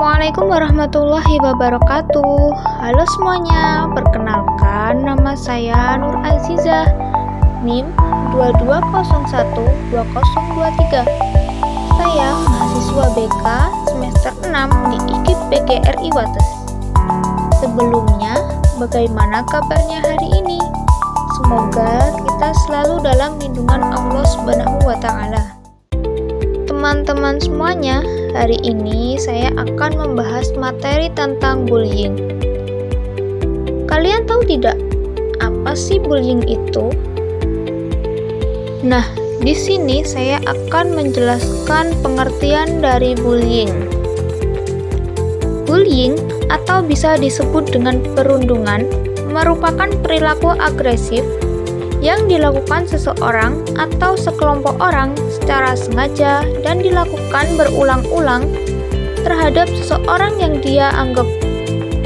Assalamualaikum warahmatullahi wabarakatuh. Halo semuanya, perkenalkan nama saya Nur Azizah, NIM 22012023. Saya mahasiswa BK semester 6 di IKIP PGRI Wates. Sebelumnya, bagaimana kabarnya hari ini? Semoga kita selalu dalam lindungan Allah Subhanahu wa Ta'ala. Teman-teman semuanya, hari ini saya akan membahas materi tentang bullying. Kalian tahu tidak, apa sih bullying itu? Nah, di sini saya akan menjelaskan pengertian dari bullying. Bullying atau bisa disebut dengan perundungan merupakan perilaku agresif yang dilakukan seseorang atau sekelompok orang secara sengaja dan dilakukan berulang-ulang terhadap seseorang yang dia anggap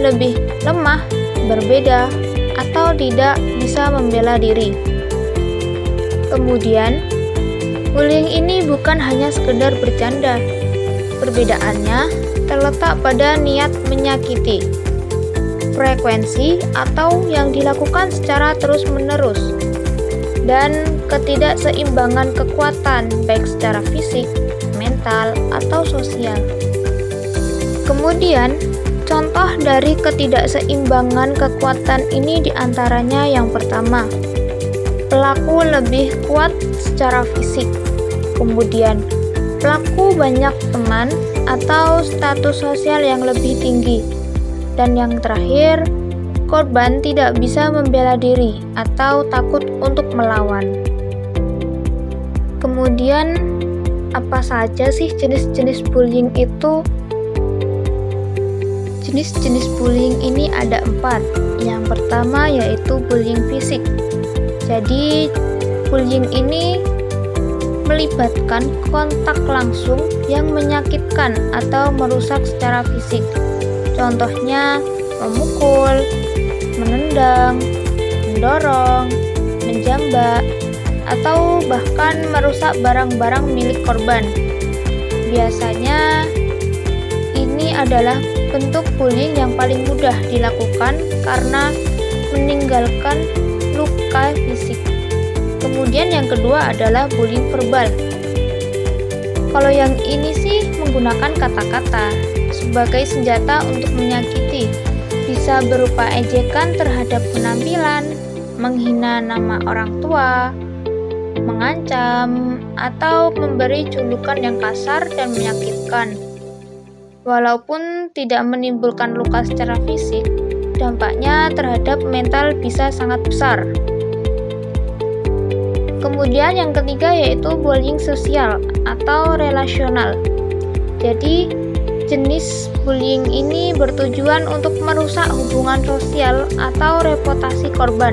lebih lemah, berbeda, atau tidak bisa membela diri. Kemudian, bullying ini bukan hanya sekedar bercanda. Perbedaannya terletak pada niat menyakiti, frekuensi atau yang dilakukan secara terus-menerus, dan ketidakseimbangan kekuatan baik secara fisik, mental, atau sosial. Kemudian, contoh dari ketidakseimbangan kekuatan ini diantaranya yang pertama, pelaku lebih kuat secara fisik. Kemudian, pelaku banyak teman atau status sosial yang lebih tinggi. Dan yang terakhir, korban tidak bisa membela diri atau takut untuk melawan. Kemudian, apa saja sih jenis-jenis bullying itu? Jenis-jenis bullying ini ada 4. Yang pertama yaitu bullying fisik. Jadi, bullying ini melibatkan kontak langsung yang menyakitkan atau merusak secara fisik. Contohnya, memukul, menendang, mendorong, menjambak, atau bahkan merusak barang-barang milik korban. Biasanya, ini adalah bentuk bullying yang paling mudah dilakukan karena meninggalkan luka fisik. Kemudian yang kedua adalah bullying verbal. Kalau yang ini sih menggunakan kata-kata sebagai senjata untuk menyakiti. Bisa berupa ejekan terhadap penampilan, menghina nama orang tua, mengancam, atau memberi julukan yang kasar dan menyakitkan. Walaupun tidak menimbulkan luka secara fisik, dampaknya terhadap mental bisa sangat besar. Kemudian yang ketiga yaitu bullying sosial atau relasional. Jadi, jenis bullying ini bertujuan untuk merusak hubungan sosial atau reputasi korban.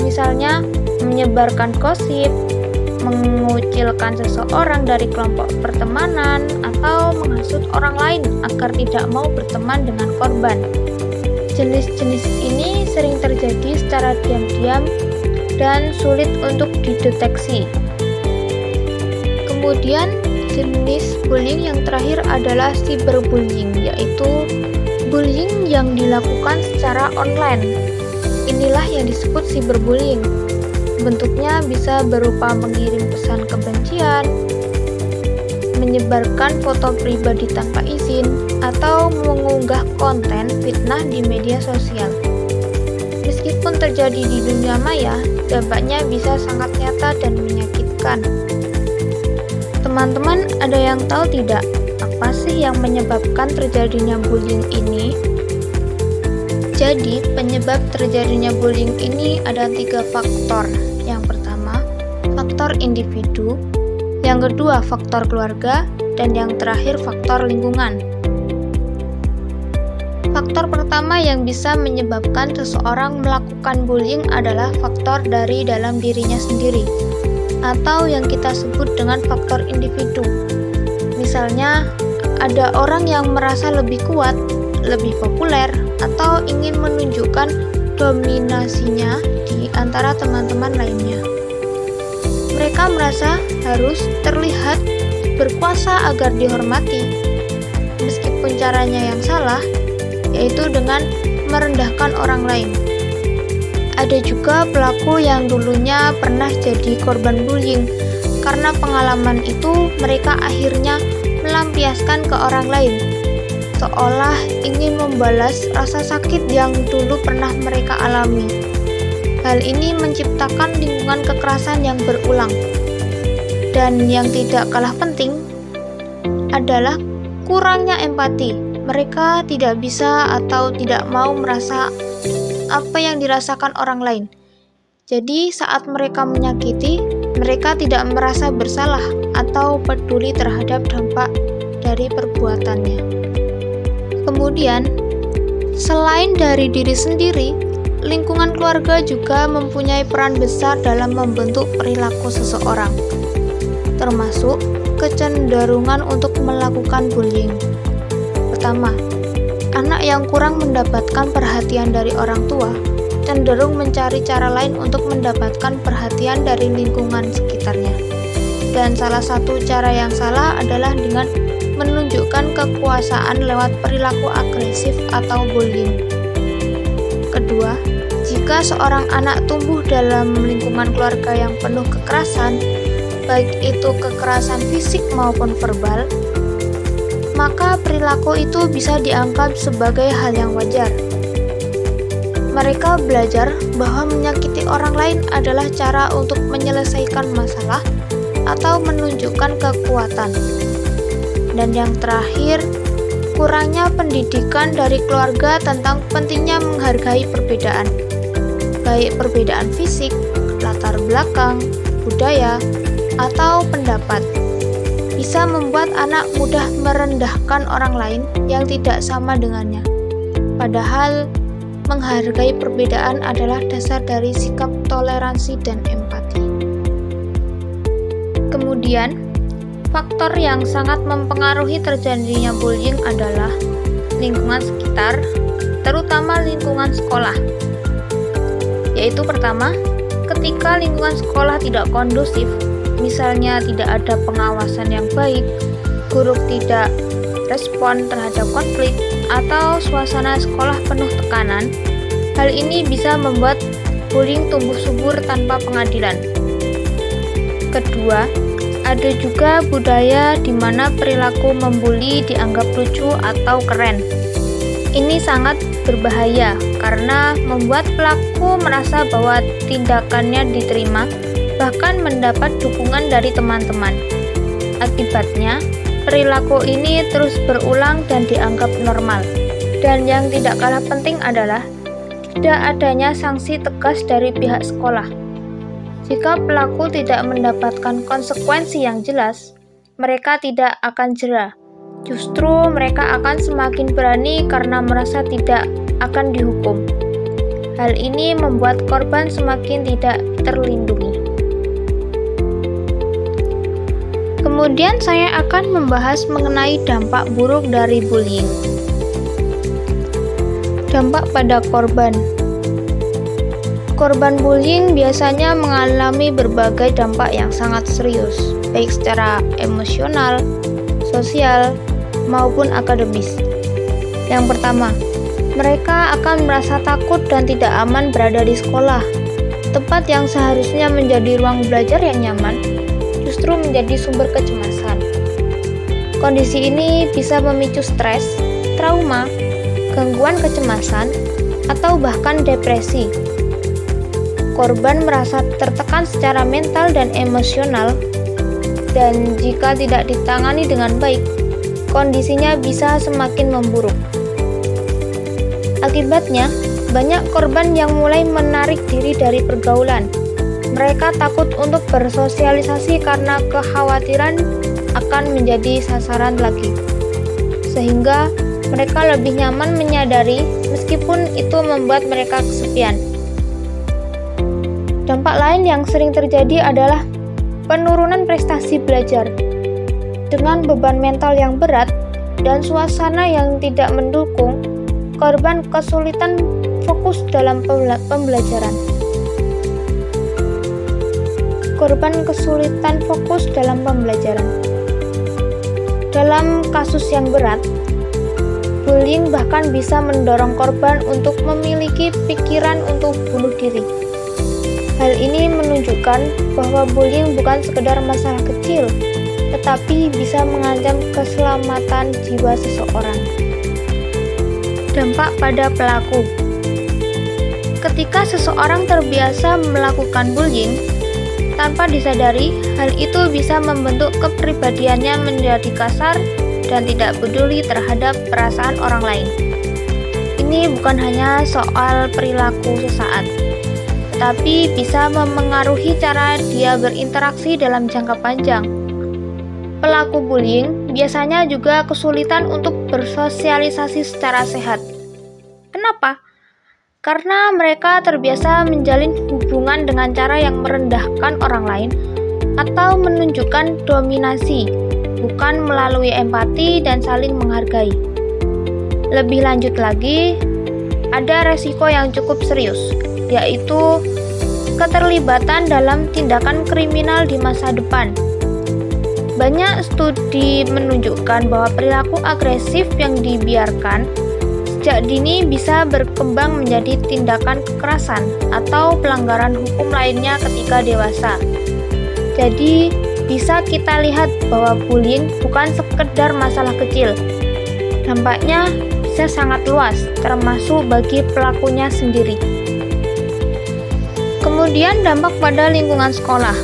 Misalnya, menyebarkan gosip, mengucilkan seseorang dari kelompok pertemanan, atau menghasut orang lain agar tidak mau berteman dengan korban. Jenis-jenis ini sering terjadi secara diam-diam dan sulit untuk dideteksi. Kemudian, jenis bullying yang terakhir adalah cyberbullying, yaitu bullying yang dilakukan secara online. Inilah yang disebut cyberbullying. Bentuknya bisa berupa mengirim pesan kebencian, menyebarkan foto pribadi tanpa izin, atau mengunggah konten fitnah di media sosial. Meskipun terjadi di dunia maya, dampaknya bisa sangat nyata dan menyakitkan. Teman-teman, ada yang tahu tidak, apa sih yang menyebabkan terjadinya bullying ini? Jadi, penyebab terjadinya bullying ini ada 3 faktor. Yang pertama, faktor individu. Yang kedua, faktor keluarga. Dan yang terakhir, faktor lingkungan. Faktor pertama yang bisa menyebabkan seseorang melakukan bullying adalah faktor dari dalam dirinya sendiri, atau yang kita sebut dengan faktor individu. Misalnya, ada orang yang merasa lebih kuat, lebih populer, atau ingin menunjukkan dominasinya di antara teman-teman lainnya. Mereka merasa harus terlihat berkuasa agar dihormati. Meskipun apapun caranya yang salah, yaitu dengan merendahkan orang lain. Ada juga pelaku yang dulunya pernah jadi korban bullying. Karena pengalaman itu, mereka akhirnya melampiaskan ke orang lain, seolah ingin membalas rasa sakit yang dulu pernah mereka alami. Hal ini menciptakan lingkungan kekerasan yang berulang. Dan yang tidak kalah penting adalah kurangnya empati. Mereka tidak bisa atau tidak mau merasa apa yang dirasakan orang lain. Jadi saat mereka menyakiti, mereka tidak merasa bersalah atau peduli terhadap dampak dari perbuatannya. Kemudian, selain dari diri sendiri, lingkungan keluarga juga mempunyai peran besar dalam membentuk perilaku seseorang, termasuk kecenderungan untuk melakukan bullying. Pertama, anak yang kurang mendapatkan perhatian dari orang tua cenderung mencari cara lain untuk mendapatkan perhatian dari lingkungan sekitarnya. Dan salah satu cara yang salah adalah dengan menunjukkan kekuasaan lewat perilaku agresif atau bullying. Kedua, jika seorang anak tumbuh dalam lingkungan keluarga yang penuh kekerasan, baik itu kekerasan fisik maupun verbal, maka perilaku itu bisa dianggap sebagai hal yang wajar. Mereka belajar bahwa menyakiti orang lain adalah cara untuk menyelesaikan masalah atau menunjukkan kekuatan. Dan yang terakhir, kurangnya pendidikan dari keluarga tentang pentingnya menghargai perbedaan, baik perbedaan fisik, latar belakang, budaya, atau pendapat, bisa membuat anak mudah merendahkan orang lain yang tidak sama dengannya. Padahal, menghargai perbedaan adalah dasar dari sikap toleransi dan empati. Kemudian, faktor yang sangat mempengaruhi terjadinya bullying adalah lingkungan sekitar, terutama lingkungan sekolah. Yaitu pertama, ketika lingkungan sekolah tidak kondusif, misalnya tidak ada pengawasan yang baik, guru tidak respon terhadap konflik, atau suasana sekolah penuh tekanan, hal ini bisa membuat bullying tumbuh subur tanpa pengadilan. Kedua, ada juga budaya di mana perilaku membuli dianggap lucu atau keren. Ini sangat berbahaya karena membuat pelaku merasa bahwa tindakannya diterima, bahkan mendapat dukungan dari teman-teman. Akibatnya, perilaku ini terus berulang dan dianggap normal. Dan yang tidak kalah penting adalah tidak adanya sanksi tegas dari pihak sekolah. Jika pelaku tidak mendapatkan konsekuensi yang jelas, mereka tidak akan jera. Justru mereka akan semakin berani karena merasa tidak akan dihukum. Hal ini membuat korban semakin tidak terlindungi. Kemudian saya akan membahas mengenai dampak buruk dari bullying. Dampak pada korban. Korban bullying biasanya mengalami berbagai dampak yang sangat serius, baik secara emosional, sosial, maupun akademis. Yang pertama, mereka akan merasa takut dan tidak aman berada di sekolah. Tempat yang seharusnya menjadi ruang belajar yang nyaman, justru menjadi sumber kecemasan. Kondisi ini bisa memicu stres, trauma, gangguan kecemasan, atau bahkan depresi. Korban merasa tertekan secara mental dan emosional, dan jika tidak ditangani dengan baik, kondisinya bisa semakin memburuk. Akibatnya, banyak korban yang mulai menarik diri dari pergaulan. Mereka takut untuk bersosialisasi karena kekhawatiran akan menjadi sasaran lagi. Sehingga mereka lebih nyaman menyadari meskipun itu membuat mereka kesepian. Dampak lain yang sering terjadi adalah penurunan prestasi belajar. Dengan beban mental yang berat dan suasana yang tidak mendukung, korban kesulitan fokus dalam pembelajaran. Dalam kasus yang berat, Bullying bahkan bisa mendorong korban untuk memiliki pikiran untuk bunuh diri. Hal ini menunjukkan bahwa bullying bukan sekedar masalah kecil, tetapi bisa mengancam keselamatan jiwa seseorang. Dampak pada pelaku. Ketika seseorang terbiasa melakukan bullying, tanpa disadari, hal itu bisa membentuk kepribadiannya menjadi kasar dan tidak peduli terhadap perasaan orang lain. Ini bukan hanya soal perilaku sesaat, tetapi bisa memengaruhi cara dia berinteraksi dalam jangka panjang. Pelaku bullying biasanya juga kesulitan untuk bersosialisasi secara sehat. Kenapa? Karena mereka terbiasa menjalin hubungan dengan cara yang merendahkan orang lain atau menunjukkan dominasi, bukan melalui empati dan saling menghargai. Lebih lanjut lagi, ada resiko yang cukup serius, yaitu keterlibatan dalam tindakan kriminal di masa depan. Banyak studi menunjukkan bahwa perilaku agresif yang dibiarkan sejak dini bisa berkembang menjadi tindakan kekerasan atau pelanggaran hukum lainnya ketika dewasa. Jadi, bisa kita lihat bahwa bullying bukan sekedar masalah kecil. Dampaknya bisa sangat luas, termasuk bagi pelakunya sendiri. Kemudian dampak pada lingkungan sekolah.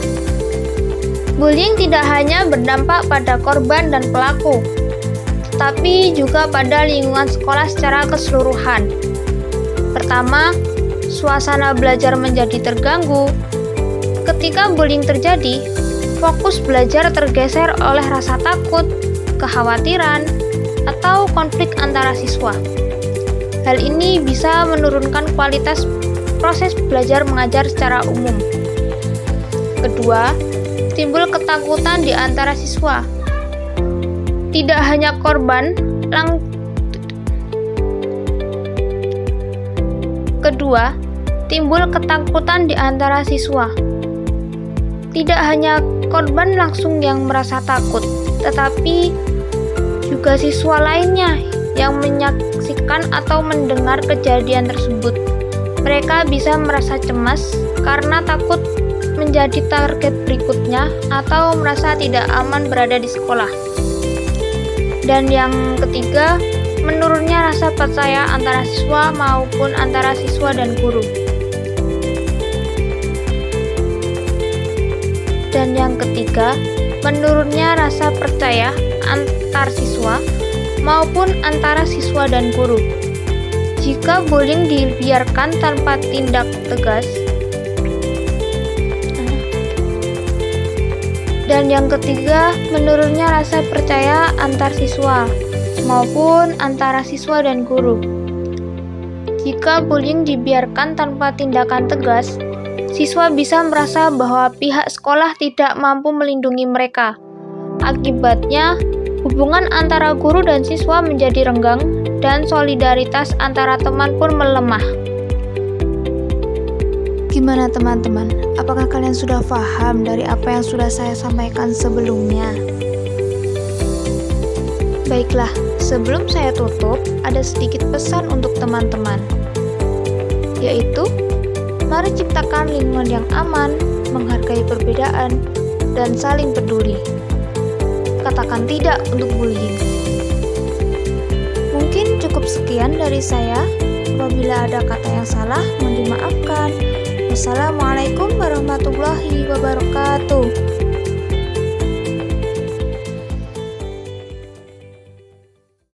Bullying tidak hanya berdampak pada korban dan pelaku, tetapi juga pada lingkungan sekolah secara keseluruhan. Pertama, suasana belajar menjadi terganggu. Ketika bullying terjadi, fokus belajar tergeser oleh rasa takut, kekhawatiran, atau konflik antara siswa. Hal ini bisa menurunkan kualitas proses belajar mengajar secara umum. Kedua, timbul ketakutan di antara siswa. Tidak hanya korban, Kedua, timbul ketakutan di antara siswa. Tidak hanya korban langsung yang merasa takut, tetapi juga siswa lainnya yang menyaksikan atau mendengar kejadian tersebut. Mereka bisa merasa cemas karena takut menjadi target berikutnya atau merasa tidak aman berada di sekolah. Dan yang ketiga, menurunnya rasa percaya antara siswa maupun antara siswa dan guru. Dan yang ketiga, menurunnya rasa percaya antar siswa maupun antara siswa dan guru. Jika bullying dibiarkan tanpa tindak tegas, dan yang ketiga, menurunnya rasa percaya antar siswa maupun antara siswa dan guru. Jika bullying dibiarkan tanpa tindakan tegas, siswa bisa merasa bahwa pihak sekolah tidak mampu melindungi mereka. Akibatnya, hubungan antara guru dan siswa menjadi renggang dan solidaritas antara teman pun melemah. Gimana teman-teman? Apakah kalian sudah paham dari apa yang sudah saya sampaikan sebelumnya? Baiklah, sebelum saya tutup, ada sedikit pesan untuk teman-teman, yaitu mari ciptakan lingkungan yang aman, menghargai perbedaan, dan saling peduli. Katakan tidak untuk bullying. Mungkin cukup sekian dari saya. Apabila ada kata yang salah, mohon dimaafkan. Wassalamualaikum warahmatullahi wabarakatuh.